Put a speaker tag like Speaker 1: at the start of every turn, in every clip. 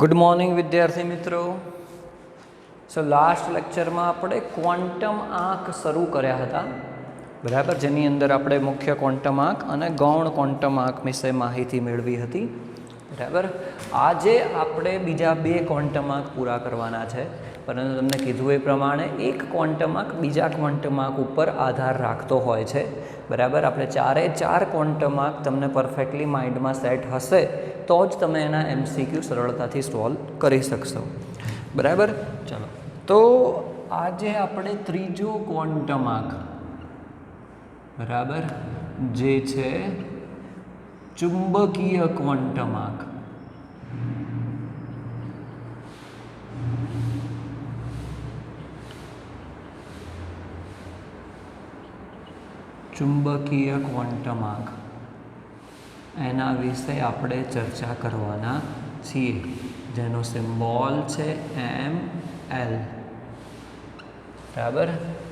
Speaker 1: Good morning विद्यार्थी मित्रों। So last lecture में આપણે ક્વોન્ટમ આંક શરૂ કર્યા હતા, બરાબર, જેની અંદર આપણે મુખ્ય ક્વોન્ટમ આંક અને ગૌણ ક્વોન્ટમ આંક વિશે માહિતી મેળવી હતી, બરાબર। આજે આપણે બીજા બે ક્વોન્ટમ આંક પૂરા કરવાના છે, પરંતુ તમને કીધું એ પ્રમાણે એક ક્વોન્ટમ આંક બીજા ક્વોન્ટમ આંક ઉપર આધાર રાખતો હોય છે, બરાબર। આપણે ચારે ચાર ક્વોન્ટમ આંક તમને પરફેક્ટલી માઇન્ડમાં સેટ હશે તો જ તમે એના MCQ સરળતાથી સોલ્વ કરી શકશો, બરાબર। ચલો, તો આજે આપણે ત્રીજો ક્વોન્ટમ આંક, બરાબર, જે છે ચુંબકીય ક્વોન્ટમ આંક, ચુંબકીય ક્વોન્ટમ આંક એના વિશે આપણે ચર્ચા કરવાના છીએ, જેનો સિમ્બોલ છે ML, બરાબર,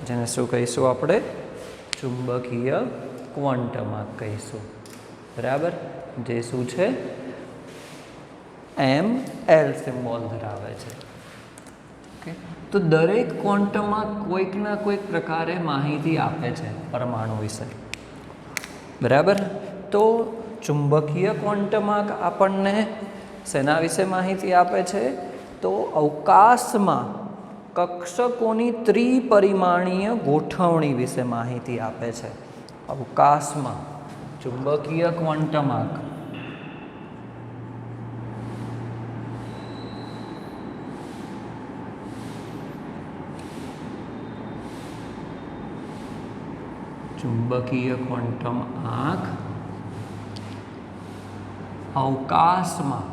Speaker 1: જેને શું કહીશું આપણે? ચુંબકીય ક્વોન્ટમ આંક કહીશું, બરાબર, જે શું છે? ML સિમ્બોલ ધરાવે છે। ઓકે, તો દરેક ક્વોન્ટમ આંક કોઈકના કોઈક પ્રકારે માહિતી આપે છે પરમાણુ વિશે, બરાબર। તો ચુંબકીય ક્વોન્ટમ આંક આપણને શેના વિશે માહિતી આપે છે? તો અવકાશમાં કક્ષકોની ત્રિપરિમાણીય ગોઠવણી વિશે માહિતી આપે છે। અવકાશમાં ચુંબકીય ક્વોન્ટમ આંક અવકાશમાં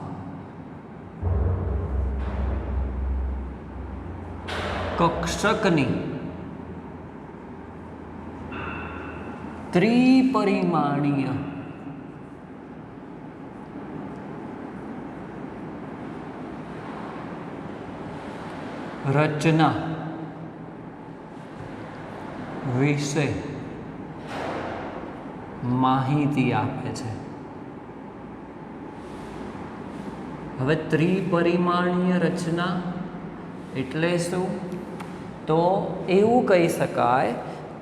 Speaker 1: કક્ષકની ત્રિપરિમાણીય રચના વિશે માહિતી આપે છે। હવે ત્રિપરિમાણીય રચના એટલે શું? તો એવું કહી શકાય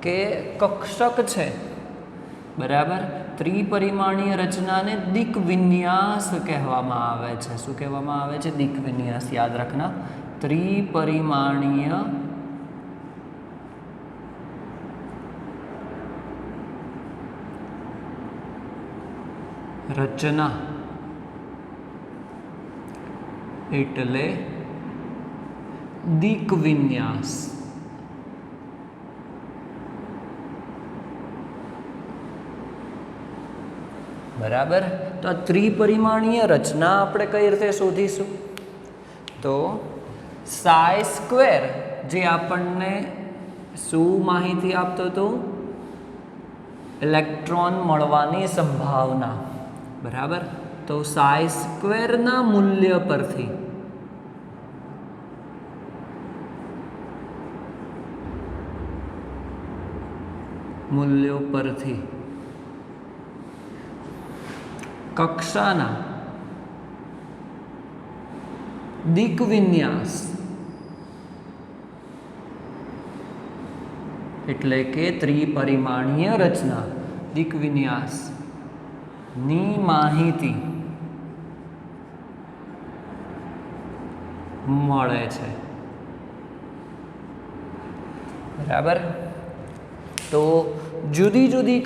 Speaker 1: કે કક્ષક છે, બરાબર, ત્રિપરિમાણીય રચનાને દિક વિન્યાસ કહેવામાં આવે છે। શું કહેવામાં આવે છે? દિક વિન્યાસ। યાદ રાખના, ત્રિપરિમાણીય રચના એટલે દિક વિન્યાસ, બરાબર। તો આ ત્રિપરિમાણીય રચના આપણે કઈ રીતે શોધીશું? તો સાઈ સ્ક્વેર, જે આપણને શું માહિતી આપતો હતો? ઇલેક્ટ્રોન મળવાની સંભાવના, બરાબર। તો સાઈ સ્ક્વેરના મૂલ્ય પરથી કક્ષાના દિક વિન્યાસ એટલે કે ત્રિપરિમાણીય રચના, દિક વિન્યાસ ની માહિતી મળે છે, બરાબર। તો જુદી જુદી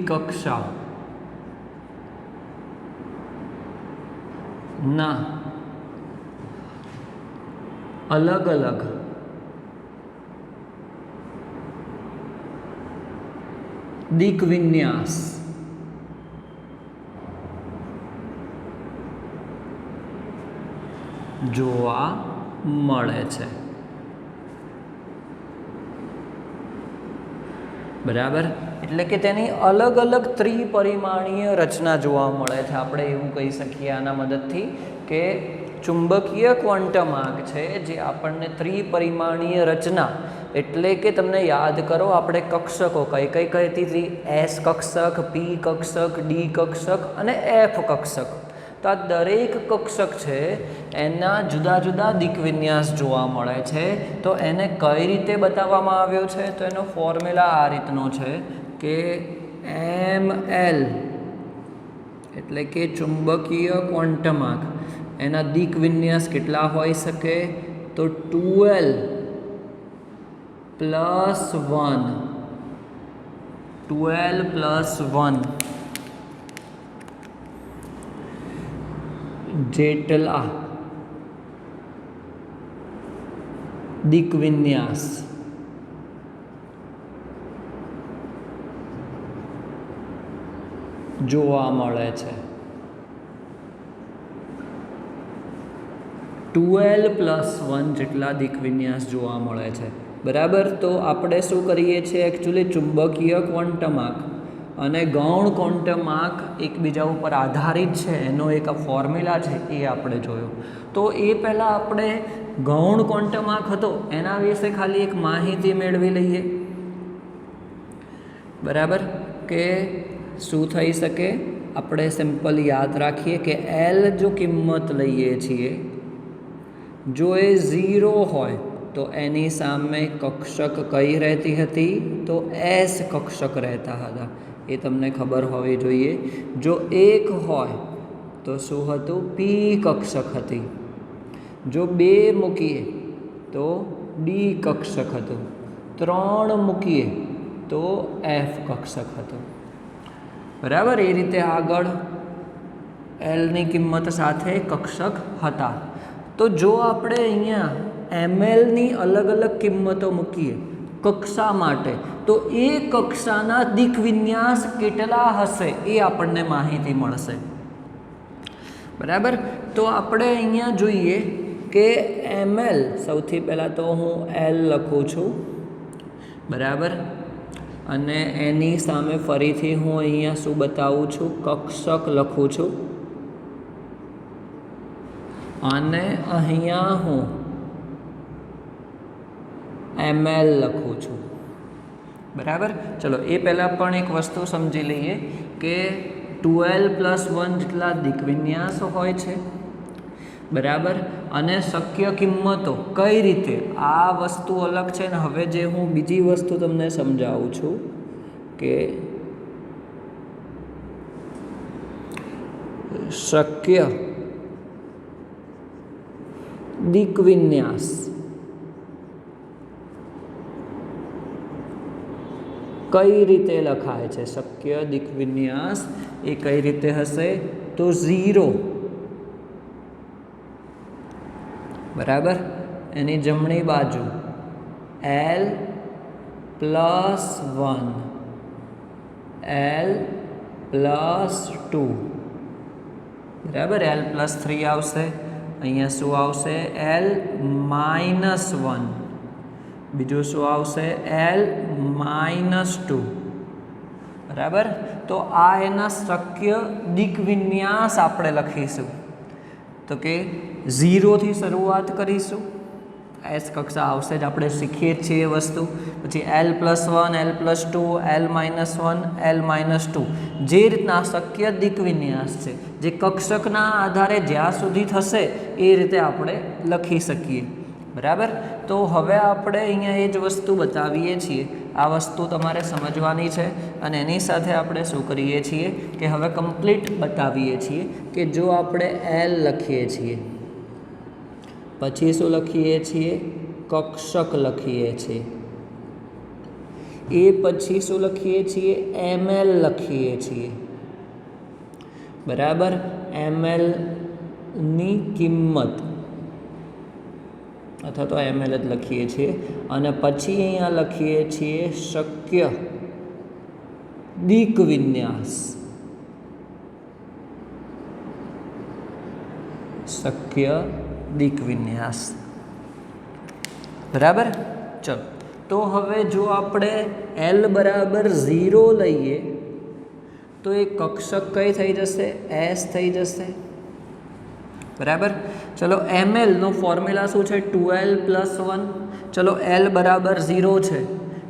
Speaker 1: કક્ષા ના અલગ અલગ દિક વિન્યાસ જોવા મળે છે, બરાબર। એટલે કે તેની અલગ અલગ ત્રિપરિમાણીય રચના જોવા મળે છે। આપણે એવું કહી શકીએ આના મદદથી કે ચુંબકીય ક્વોન્ટમ આંક છે જે આપણને ત્રિપરિમાણીય રચના એટલે કે તમને યાદ કરો આપણે કક્ષકો કઈ કઈ કહેતી હતી એસ કક્ષક પી કક્ષક ડી કક્ષક અને એફ કક્ષક તો આ દરેક કક્ષક છે એના જુદા જુદા દિક્વિન્યાસ જોવા મળે છે તો એને કઈ રીતે બતાવવામાં આવ્યો છે તો એનો ફોર્મ્યુલા આ રીતનો છે કે ml એટલે કે ચુંબકીય ક્વોન્ટમ આંક એના દિક્વિન્યાસ કેટલા હોઈ શકે તો 12 પ્લસ 1 12 પ્લસ 1 જેટલા દિક્વિન્યાસ જોવા મળે છે 12 પ્લસ 1 જેટલા દિક્વિન્યાસ જોવા મળે છે બરાબર તો આપણે શું કરીએ છીએ એકચ્યુઅલી ચુંબકીય ક્વોન્ટમ આંક અને ગૌણ ક્વોન્ટમ આંક એકબીજા ઉપર આધારિત છે એનો એક ફોર્મ્યુલા છે એ આપણે જોયો તો એ પહેલાં આપણે ગૌણ ક્વોન્ટમ આંક હતો એના વિશે ખાલી એક માહિતી મેળવી લઈએ બરાબર કે શું થઈ શકે આપણે સિમ્પલ યાદ રાખીએ કે એલ જો કિંમત લઈએ છીએ જો એ 0 હોય તો એની સામે કક્ષક કઈ રહેતી હતી તો એસ કક્ષક રહેતા હતા એ તમને ખબર હોવી જોઈએ જો 1 હોય તો શું હતું પી કક્ષક હતી જો 2 મૂકીએ તો ડી કક્ષક હતું 3 મૂકીએ તો એફ કક્ષક હતું બરાબર એ રીતે આગળ એલની કિંમત સાથે કક્ષક હતા તો જો આપણે અહીંયા એમએલની અલગ અલગ કિંમતો મૂકીએ કક્ષા માટે તો એ કક્ષાના દિક્વિન્યાસ કેટલા હશે એ આપણને માહિતી મળશે બરાબર તો આપણે અહીંયા જોઈએ કે એમએલ સૌથી પહેલાં તો હું એલ લખું છું બરાબર અને એની સામે ફરીથી હું અહીંયા શું બતાવું છું કક્ષક લખું છું અને અહીંયા હું ml લખું છું બરાબર ચલો એ પહેલાં પણ એક વસ્તુ સમજી લઈએ કે 12 પ્લસ 1 જેટલા દિક્વિન્યાસો હોય છે બરાબર અને શક્ય કિંમતો કઈ રીતે આ વસ્તુ અલગ છે ને હવે જે હું બીજી વસ્તુ તમને સમજાવું છું કે શક્ય દિક્વિન્યાસ કઈ રીતે લખાય છે શક્ય દિક્વિન્યાસ એ કઈ રીતે હશે તો 0 બરાબર એની જમણી બાજુ L પ્લસ 1 L પ્લસ 2 બરાબર L પ્લસ 3 આવશે અહીંયા શું આવશે L માઇનસ 1 બીજું શું આવશે L માઇનસ 2 બરાબર તો આ એના શક્ય દિક્વિન્યાસ આપણે લખીશું તો કે 0 થી શરૂઆત કરીશું એસ કક્ષા આવશે જ આપણે શીખીએ છીએ વસ્તુ પછી L plus 1 L plus 2 L minus 1 L minus 2 જે રીતના શક્ય દિક્વિન્યાસ છે જે કક્ષકના આધારે જ્યાં સુધી થશે એ રીતે આપણે લખી શકીએ બરાબર તો હવે આપણે અહીંયા એ જ વસ્તુ બતાવીએ છીએ આ વસ્તુ તમારે સમજવાની છે અને એની સાથે આપણે શું કરીએ છીએ કે હવે કમ્પ્લીટ બતાવીએ છીએ કે જો આપણે L લખીએ છીએ પછી શું લખીએ છીએ કક્ષક લખીએ છીએ એ પછી શું લખીએ છીએ ml લખીએ છીએ બરાબર ml ની કિંમત અથવા તો ml જ લખીએ છીએ અને પછી અહીંયા લખીએ છીએ શક્ય દિક્વિન્યાસ શક્ય દિક્વિન્યાસ બરાબર ચલો તો હવે જો આપણે L બરાબર 0 લઈએ તો એ કક્ષક કઈ થઈ જશે S થઈ જશે બરાબર. ચલો mlનો ફોર્મ્યુલા શું છે? 2l+1. ચલો l બરાબર 0 છે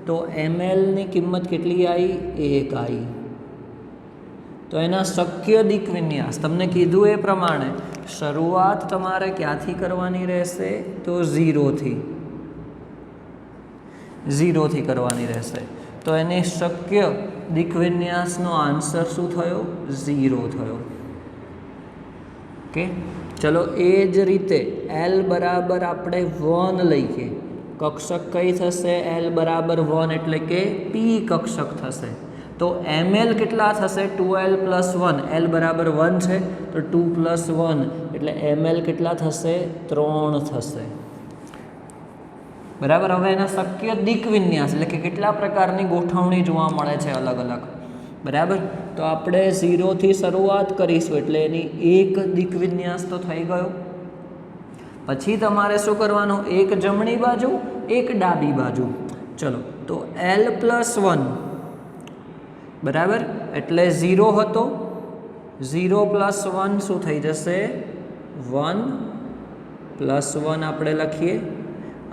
Speaker 1: તો mlની કિંમત કેટલી આવી? 1 આવી. તો એના શક્ય દિક વિન્યાસ તમને કીધું એ પ્રમાણે શરૂઆત તમારે ક્યાંથી કરવાની રહેશે? તો 0થી કરવાની રહેશે. તો એની શક્ય દિક વિન્યાસનો આન્સર શું થયો? 0 થયો. ઓકે. ચલો એ જ રીતે l બરાબર આપણે 1 લઈએ. કક્ષક કઈ થશે? l બરાબર 1 એટલે કે p કક્ષક થશે. તો ml કેટલા થશે? 2l+1. l બરાબર 1 છે તો 2+1 એટલે ml કેટલા થશે? 3 થશે. બરાબર. હવે એના શક્ય દિક વિન્યાસ એટલે કે કેટલા પ્રકારની ગોઠવણી જોવા મળે છે અલગ અલગ. બરાબર. તો આપણે 0થી શરૂઆત કરીશું એટલે એની એક દિક વિન્યાસ તો થઈ ગયો. પછી તમારે શું કરવાનું? એક જમણી બાજુ, એક ડાબી બાજુ. ચલો તો l+1 બરાબર એટલે 0 હતો. 0+1 શું થઈ જશે? 1+1 આપણે લખીએ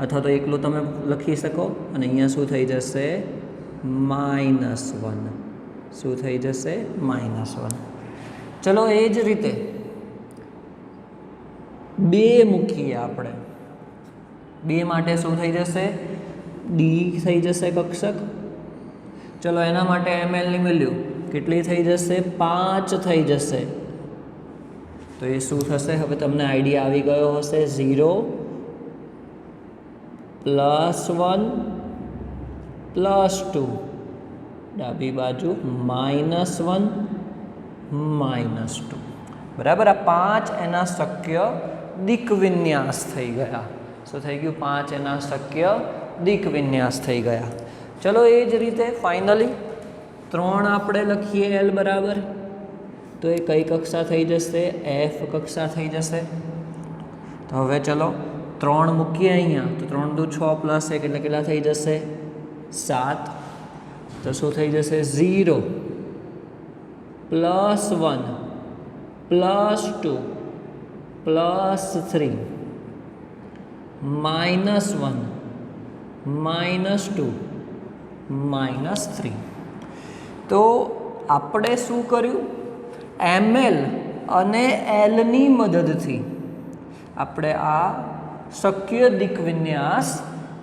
Speaker 1: અથવા તો એકલું તમે લખી શકો. અને અહીંયા શું થઈ જશે? -1. શું થઈ જશે? -1. ચલો એ જ રીતે 2 મૂકીએ આપણે. 2 માટે શું થઈ જશે? d થઈ જશે કક્ષક. ચલો એના માટે mlની વેલ્યુ કેટલી થઈ જશે? 5 થઈ જશે. તો એ શું થશે? હવે તમને આઈડિયા આવી ગયો હશે. 0+1+2 ડાબી બાજુ -1 -2. બરાબર. આ 5 એના શક્ય દિક વિન્યાસ થઈ ગયા. શું થઈ ગયું? 5 એના શક્ય દિક વિન્યાસ થઈ ગયા. ચલો એ જ રીતે ફાઇનલી 3 આપણે લખીએ l બરાબર. તો એ કઈ કક્ષા થઈ જશે? f કક્ષા થઈ જશે. તો હવે ચલો 3 મૂકીએ અહીંયા. તો 3 દુ 6 + 1 એટલે કેટલા થઈ જશે? 7. તો શું થઈ જશે? 0+1+2+3 -1 -2 -3. તો આપણે શું કર્યું? ml અને lની મદદથી આપણે આ શક્ય દિક વિન્યાસ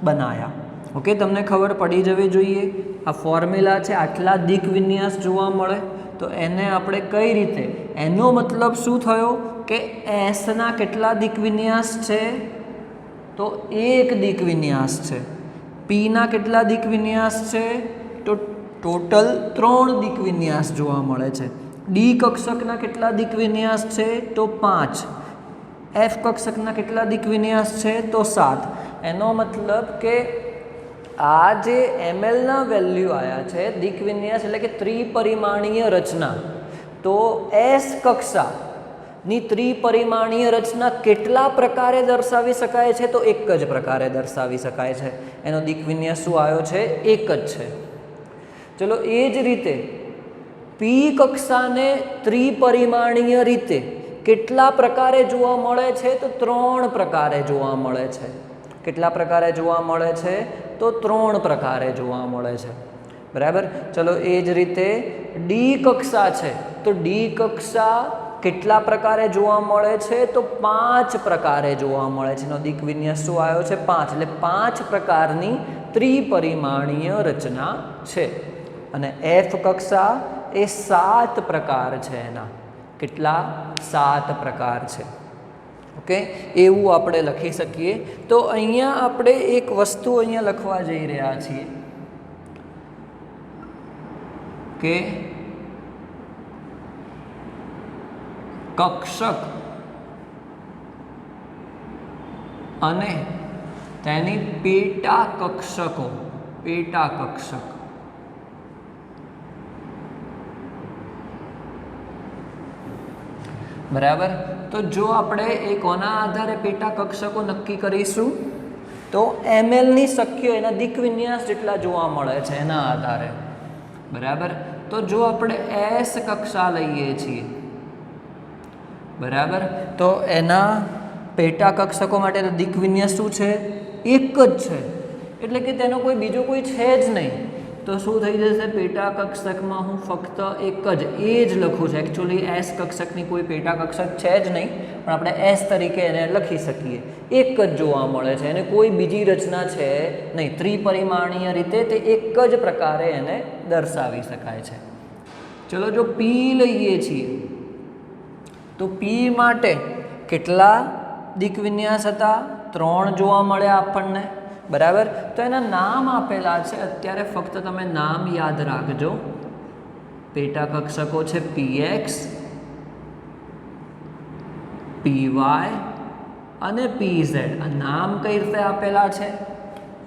Speaker 1: બનાવ્યા. ઓકે. તમને ખબર પડી જવી જોઈએ આ ફોર્મ્યુલા છે. આટલા દિક વિન્યાસ જોવા મળે તો એને આપણે કઈ રીતે, એનો મતલબ શું થયો કે એસના કેટલા દિક વિન્યાસ છે? તો એક દિક વિન્યાસ છે. પીના કેટલા દિક વિન્યાસ છે? તો ટોટલ 3 દિક વિન્યાસ જોવા મળે છે. ડી કક્ષકના કેટલા દિક વિન્યાસ છે? તો 5. એફ કક્ષકના કેટલા દિક વિન્યાસ છે? તો 7. એનો મતલબ કે આ જે mlના વેલ્યુ આવ્યા છે દિક વિન્યાસ એટલે કે ત્રિપરિમાણીય રચના. તો એસ કક્ષાની ત્રિપરિમાણીય રચના કેટલા પ્રકારે દર્શાવી શકાય છે? તો એક જ પ્રકારે દર્શાવી શકાય છે. એનો દિક વિન્યાસ શું આવ્યો છે? એક જ છે. ચલો એ જ રીતે પી કક્ષાને ત્રિપરિમાણીય રીતે કેટલા પ્રકારે જોવા મળે છે? તો 3 પ્રકારે જોવા મળે છે. કેટલા પ્રકારે જોવા મળે છે? તો 3 પ્રકારે જોવા મળે છે. બરાબર. ચલો એ જ રીતે ડી કક્ષા છે તો ડી કક્ષા કેટલા પ્રકારે જોવા મળે છે? તો 5 પ્રકારે જોવા મળે છે. એનો દિક વિન્યાસ શું આવ્યો છે? 5. એટલે 5 પ્રકારની ત્રિપરિમાણીય રચના છે. અને એફ કક્ષા એ 7 પ્રકાર છે. એના કેટલા? 7 પ્રકાર છે. ઓકે. એવું આપણે લખી શકીએ. તો અહીંયા આપણે એક વસ્તુ અહીંયા લખવા જઈ રહ્યા છીએ કે કક્ષક અને તેની પેટા કક્ષકો. પેટા કક્ષક બરાબર. તો જો આપણે કોના આધારે પેટા કક્ષકો નક્કી કરીશું? તો mlની શક્ય એના દિક વિન્યાસ જેટલા જોવા મળે છે એના આધારે. બરાબર. તો જો આપણે એસ કક્ષા લઈએ છીએ બરાબર. તો એના પેટા કક્ષકો માટે તો દિક વિન્યાસ શું છે? એક જ છે, એટલે કે તેનો કોઈ બીજો કોઈ છે જ નહીં. તો શું થઈ જશે? પેટા કક્ષકમાં હું ફક્ત એક જ જ લખું છું. એકચ્યુઅલી એસ કક્ષકની કોઈ પેટા કક્ષક છે જ નહીં, પણ આપણે એસ તરીકે એને લખી શકીએ. એક જ જોવા મળે છે, એને કોઈ બીજી રચના છે નહીં. ત્રિપરિમાણીય રીતે તે એક જ પ્રકારે એને દર્શાવી શકાય છે. ચલો, જો પી લઈએ છીએ તો પી માટે કેટલા દિક વિન્યાસ હતા? 3 જોવા મળ્યા આપણને. બરાબર. તો એના નામ આપેલા છે. અત્યારે ફક્ત તમે નામ યાદ રાખજો. પેટા કક્ષકો છે px, py અને pz. આ નામ કઈ રીતે આપેલા છે,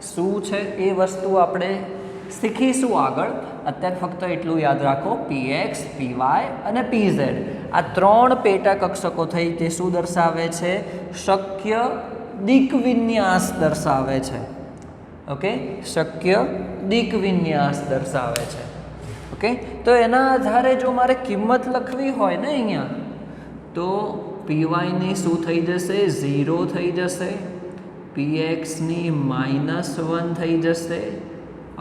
Speaker 1: શું છે, એ વસ્તુ આપણે શીખીશું આગળ. અત્યારે ફક્ત એટલું યાદ રાખો, px, py અને pz આ 3 પેટા કક્ષકો થઈ તે શું દર્શાવે છે? શક્ય દિક વિન્યાસ દર્શાવે છે. ઓકે, શક્ય દિક વિન્યાસ દર્શાવે છે. ઓકે, તો એના આધારે જો મારે કિંમત લખવી હોય ને અહીંયા, તો પીવાયની શું થઈ જશે? 0 થઈ જશે. pxની -1 થઈ જશે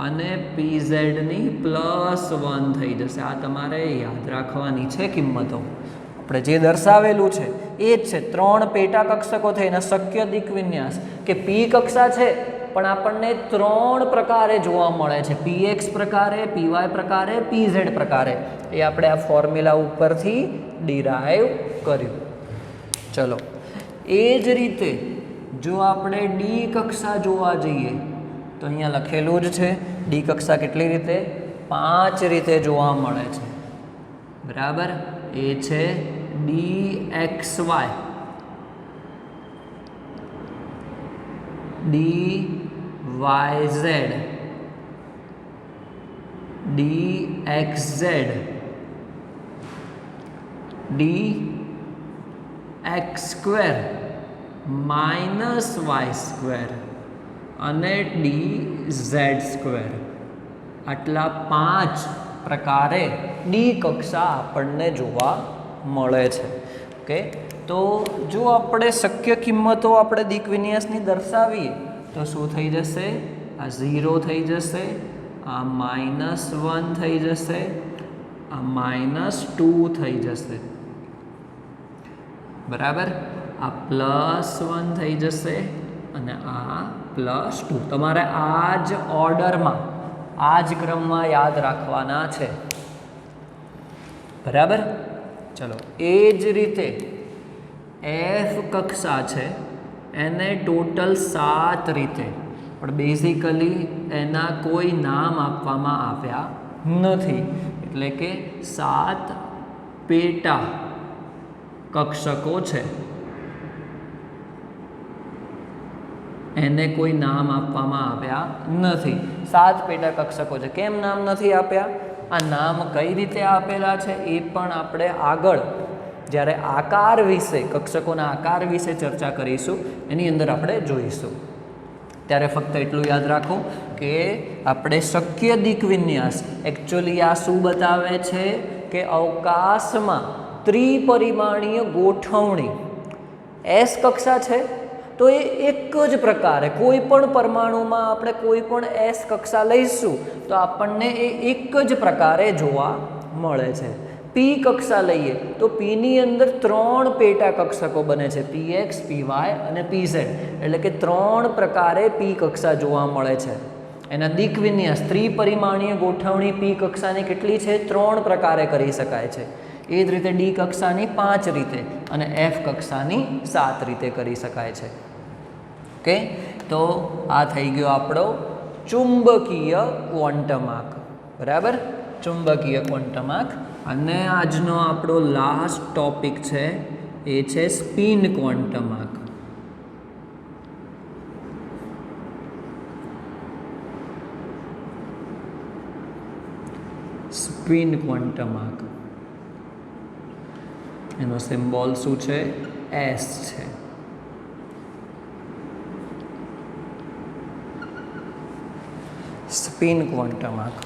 Speaker 1: અને pzની +1 થઈ જશે. આ તમારે યાદ રાખવાની છે કિંમતો. આપણે જે દર્શાવેલું છે એ જ છે. 3 પેટા કક્ષકો થઈને શક્ય દિક વિન્યાસ કે પી કક્ષા છે, પણ આપણને 3 પ્રકારે જોવા મળે છે. px પ્રકારે, py પ્રકારે, pz પ્રકારે. એ આપણે આ ફોર્મ્યુલા ઉપરથી ડિરાઈવ કર્યું. ચલો, એ જ રીતે જો આપણે ડી કક્ષા જોવા જઈએ તો અહીંયા લખેલું જ છે. ડી કક્ષા કેટલી રીતે? 5 રીતે જોવા મળે છે. બરાબર. એ છે dxy, dyz, dxz, dx² -y² અને dz². આટલા 5 પ્રકારે ડી કક્ષા આપણને જોવા મળે છે. ઓકે, તો જો આપણે શક્ય કિંમતો આપણે દિક વિન્યાસની દર્શાવીએ તો શું થઈ જશે? આ 0 થઈ જશે, આ -1 થઈ જશે, આ -2 થઈ જશે. બરાબર. આ +1 થઈ જશે અને આ +2. તમારે આ જ ઓર્ડરમાં, આ જ ક્રમમાં યાદ રાખવાના છે. બરાબર. ચલો, એ જ રીતે એફ કક્ષા છે, એને ટોટલ 7 રીતે, પણ બેઝિકલી એના કોઈ નામ આપવામાં આવ્યા નથી. એટલે કે 7 પેટા કક્ષકો છે, એને કોઈ નામ આપવામાં આવ્યા નથી. 7 પેટા કક્ષકો છે. કેમ નામ નથી આપ્યા? આ નામ કઈ રીતે આપેલા છે એ પણ આપણે આગળ જ્યારે આકાર વિશે, કક્ષકોના આકાર વિશે ચર્ચા કરીશું એની અંદર આપણે જોઈશું. ત્યારે ફક્ત એટલું યાદ રાખો કે આપણે શક્ય દિક વિન્યાસ, એકચ્યુઅલી આ શું બતાવે છે કે અવકાશમાં ત્રિપરિમાણીય ગોઠવણી. એસ કક્ષા છે તો એ એક જ પ્રકારે કોઈ પણ પરમાણુમાં આપણે કોઈ પણ એસ કક્ષા લઈશું તો આપણને એ એક જ પ્રકારે જોવા મળે છે. પી કક્ષા લઈએ તો પીની અંદર 3 પેટા કક્ષકો બને છે, px, py અને pz. એટલે કે 3 પ્રકારે પી કક્ષા જોવા મળે છે. એના દિક વિન્યાસ, ત્રિપરિમાણીય ગોઠવણી પી કક્ષાની કેટલી છે? 3 પ્રકારે કરી શકાય છે. એ જ રીતે ડી કક્ષાની 5 રીતે અને એફ કક્ષાની 7 રીતે કરી શકાય છે. ઓકે, તો આ થઈ ગયો આપણો ચુંબકીય ક્વોન્ટમ આંક. બરાબર. ચુંબકીય ક્વોન્ટમ આંક. અને આજનો આપણો લાસ્ટ ટોપિક છે એ છે સ્પિન ક્વોન્ટમ આંક. સ્પિન ક્વોન્ટમ આંક, એનો સિમ્બોલ શું છે? એસ છે. સ્પિન ક્વોન્ટમ આંક.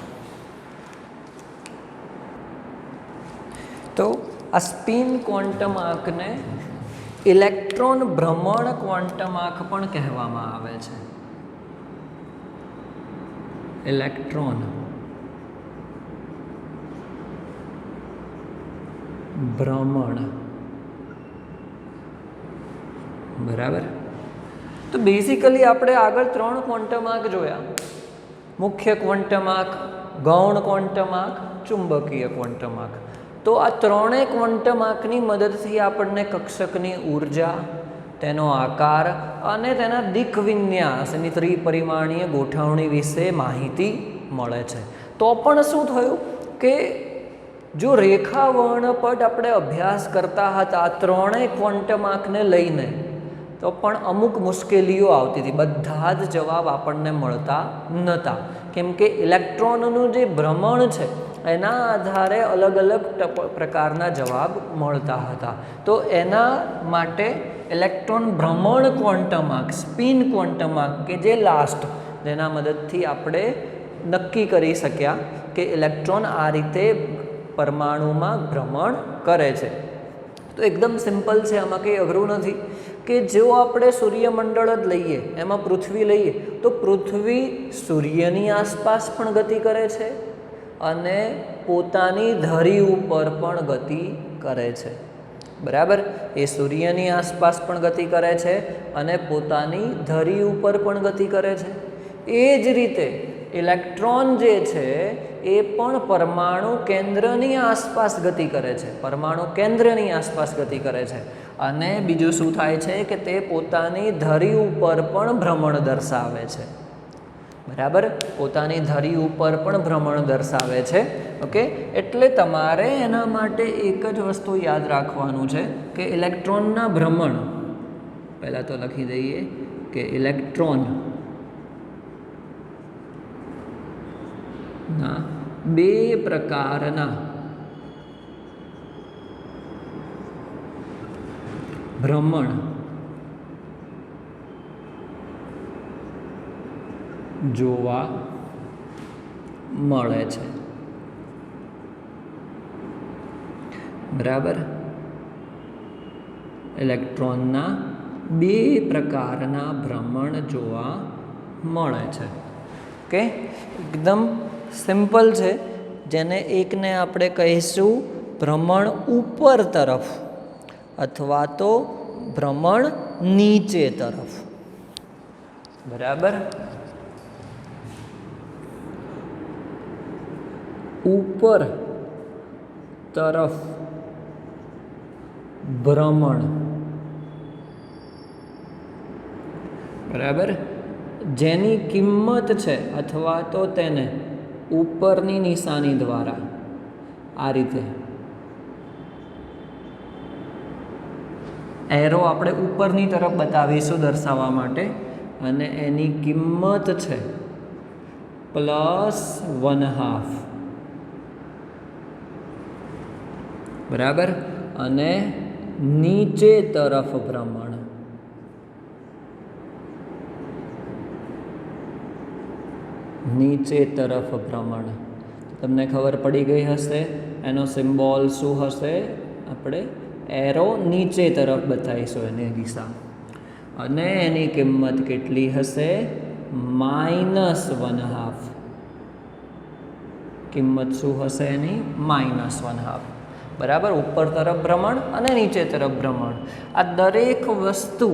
Speaker 1: તો આ સ્પિન ક્વોન્ટમ આંકને ઇલેક્ટ્રોન ભ્રમણ ક્વોન્ટમ આંક પણ કહેવામાં આવે છે. ઇલેક્ટ્રોન ભ્રમણ. બરાબર. તો બેઝિકલી આપણે આગળ 3 ક્વોન્ટમ આંક જોયા. મુખ્ય ક્વોન્ટમ આંક, ગૌણ ક્વોન્ટમ આંક, ચુંબકીય ક્વોન્ટમ આંક. તો આ ત્રણેય ક્વોન્ટમ આંકની મદદથી આપણને કક્ષકની ઉર્જા, તેનો આકાર અને તેના દિક વિન્યાસની ત્રિપરિમાણીય ગોઠવણી વિશે માહિતી મળે છે. તો પણ શું થયું કે જો રેખા વર્ણપટ આપણે અભ્યાસ કરતા હતા ત્રણેય ક્વોન્ટમ આંકને લઈને, તો પણ અમુક મુશ્કેલીઓ આવતી હતી. બધા જ જવાબ આપણને મળતા નહોતા, કેમ કે ઇલેક્ટ્રોનનું જે ભ્રમણ છે એના આધારે અલગ અલગ પ્રકારના જવાબ મળતા હતા. તો એના માટે ઇલેક્ટ્રોન ભ્રમણ ક્વોન્ટમ આંક, સ્પિન ક્વોન્ટમ આંક કે જે લાસ્ટ, જેના મદદથી આપણે નક્કી કરી શક્યા કે ઇલેક્ટ્રોન આ રીતે પરમાણુમાં ભ્રમણ કરે છે. તો એકદમ સિમ્પલ છે, આમાં કંઈ અઘરું નથી. કે જો આપણે સૂર્યમંડળ જ લઈએ, એમાં પૃથ્વી લઈએ, તો પૃથ્વી સૂર્યની આસપાસ પણ ગતિ કરે છે અને પોતાની ધરી ઉપર પણ ગતિ કરે છે. બરાબર. એ સૂર્યની આસપાસ પણ ગતિ કરે છે અને પોતાની ધરી ઉપર પણ ગતિ કરે છે. એ જ રીતે ઇલેક્ટ્રોન જે છે એ પણ પરમાણુ કેન્દ્રની આસપાસ ગતિ કરે છે. પરમાણુ કેન્દ્રની આસપાસ ગતિ કરે છે. અને બીજું શું થાય છે કે તે પોતાની ધરી ઉપર પણ ભ્રમણ દર્શાવે છે. બરાબર. પોતાની ધરી ઉપર પણ ભ્રમણ દર્શાવે છે. ઓકે. એટલે તમારે એના માટે એક જ વસ્તુ યાદ રાખવાનું છે કે ઇલેક્ટ્રોનના ભ્રમણ, પહેલાં તો લખી દઈએ કે ઇલેક્ટ્રોન ના 2 પ્રકારના ભ્રમણ જોવા મળે છે. બરાબર. ઇલેક્ટ્રોનના 2 પ્રકારના ભ્રમણ જોવા મળે છે. ઓકે. એકદમ સિમ્પલ છે. જેને એકને આપણે કહીશું ભ્રમણ ઉપર તરફ અથવા તો ભ્રમણ નીચે તરફ. બરાબર. ઉપર તરફ ભ્રમણ. બરાબર. જેની કિંમત છે અથવા તો તેને ઉપરની નિશાની દ્વારા આ રીતે એરો આપણે ઉપરની તરફ બતાવીશું દર્શાવવા માટે, અને એની કિંમત છે +1/2. બરાબર. અને નીચે તરફ ભ્રમણ. નીચે તરફ ભ્રમણ. તમને ખબર પડી ગઈ હશે એનો સિમ્બોલ શું હશે. આપણે એરો નીચે તરફ બતાવીશું એની દિશા, અને એની કિંમત કેટલી હશે? -1/2. કિંમત શું હશે એની? -1/2. બરાબર. ઉપર તરફ ભ્રમણ અને નીચે તરફ ભ્રમણ. આ દરેક વસ્તુ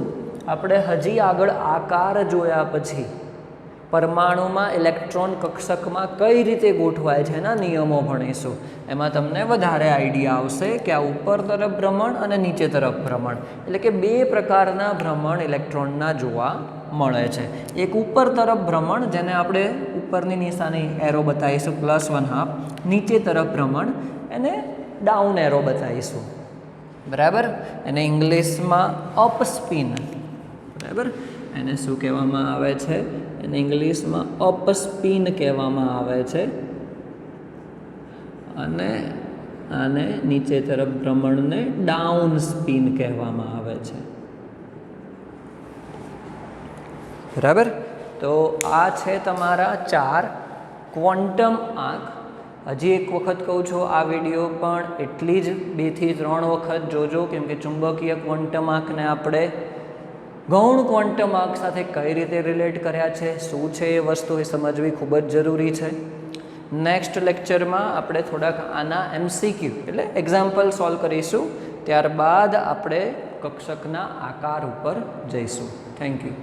Speaker 1: આપણે હજી આગળ આકાર જોયા પછી પરમાણુમાં ઇલેક્ટ્રોન કક્ષકમાં કઈ રીતે ગોઠવાય છે એના નિયમો ભણીશું. એમાં તમને વધારે આઈડિયા આવશે કે આ ઉપર તરફ ભ્રમણ અને નીચે તરફ ભ્રમણ, એટલે કે 2 પ્રકારના ભ્રમણ ઇલેક્ટ્રોનના જોવા મળે છે. એક ઉપર તરફ ભ્રમણ, જેને આપણે ઉપરની નિશાની એરો બતાવીશું +1/2. નીચે તરફ ભ્રમણ, એને ડાઉન એરો બતાવીશું. બરાબર. એને ઇંગ્લિશમાં અપ સ્પિન. બરાબર. એને શું કહેવામાં આવે છે? એને ઇંગ્લિશમાં અપ સ્પિન કહેવામાં આવે છે. અને આને નીચે તરફ ભ્રમણને ડાઉન સ્પિન કહેવામાં આવે છે. બરાબર. તો આ છે તમારા 4 ક્વોન્ટમ આંક. હજી એક વખત કહું છું, આ વિડીયો પણ એટલી જ 2 થી 3 વખત જોજો, કેમ કે ચુંબકીય ક્વોન્ટમ આંકને આપણે ગૌણ ક્વોન્ટમ આંક સાથે કઈ રીતે રિલેટ કર્યા છે, શું છે એ વસ્તુ એ સમજવી ખૂબ જ જરૂરી છે. નેક્સ્ટ લેક્ચરમાં આપણે થોડાક આના MCQ એટલે એક્ઝામ્પલ સોલ્વ કરીશું, ત્યારબાદ આપણે કક્ષકના આકાર ઉપર જઈશું. Thank you.